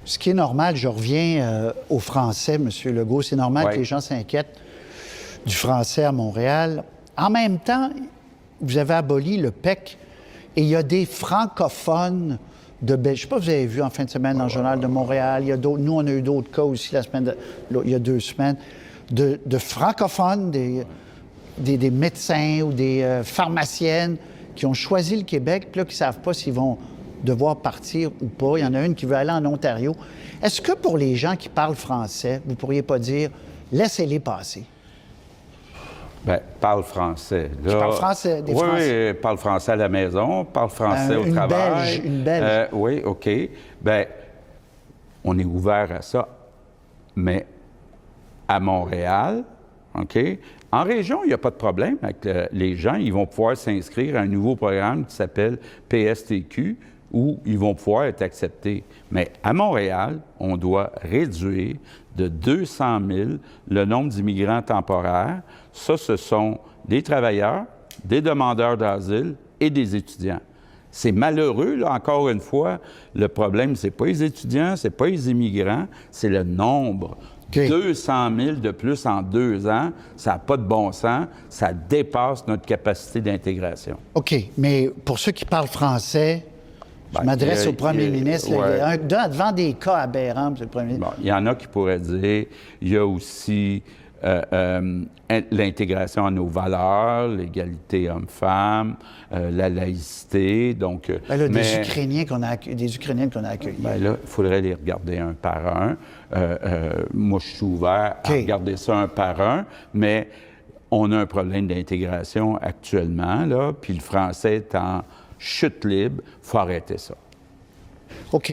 Ce qui est normal, je reviens au français, M. Legault, c'est normal Ouais. que les gens s'inquiètent du français à Montréal. En même temps, vous avez aboli le PEC et il y a des francophones de Belgique. Je ne sais pas si vous avez vu en fin de semaine dans le Journal de Montréal, il y a d'autres, nous, on a eu d'autres cas aussi il y a 2 semaines, de francophones, des médecins ou des pharmaciennes qui ont choisi le Québec, puis là, qui ne savent pas s'ils vont devoir partir ou pas. Il y en a une qui veut aller en Ontario. Est-ce que pour les gens qui parlent français, vous ne pourriez pas dire « laissez-les passer » ? Bien, parle français. Là, Je parle français, des oui, Français. Oui, parle français à la maison, parle français au travail. Une Belge. Oui, OK. Bien, on est ouvert à ça. Mais à Montréal, OK, en région, il n'y a pas de problème avec les gens. Ils vont pouvoir s'inscrire à un nouveau programme qui s'appelle PSTQ, où ils vont pouvoir être acceptés. Mais à Montréal, on doit réduire de 200 000 le nombre d'immigrants temporaires. Ça, ce sont des travailleurs, des demandeurs d'asile et des étudiants. C'est malheureux, là, encore une fois. Le problème, c'est pas les étudiants, c'est pas les immigrants, c'est le nombre. Okay. 200 000 de plus en 2 ans, ça n'a pas de bon sens, ça dépasse notre capacité d'intégration. OK, mais pour ceux qui parlent français, je m'adresse au premier ministre. Ouais. Devant des cas aberrants, M. le premier ministre. Bon, il y en a qui pourraient dire, il y a aussi l'intégration à nos valeurs, l'égalité homme-femme, la laïcité. Donc, Ben là, des Ukrainiens qu'on a accueillis. Ben là, il faudrait les regarder un par un. Moi, je suis ouvert à regarder ça un par un, mais on a un problème d'intégration actuellement, là, puis le français est en chute libre. Il faut arrêter ça. OK.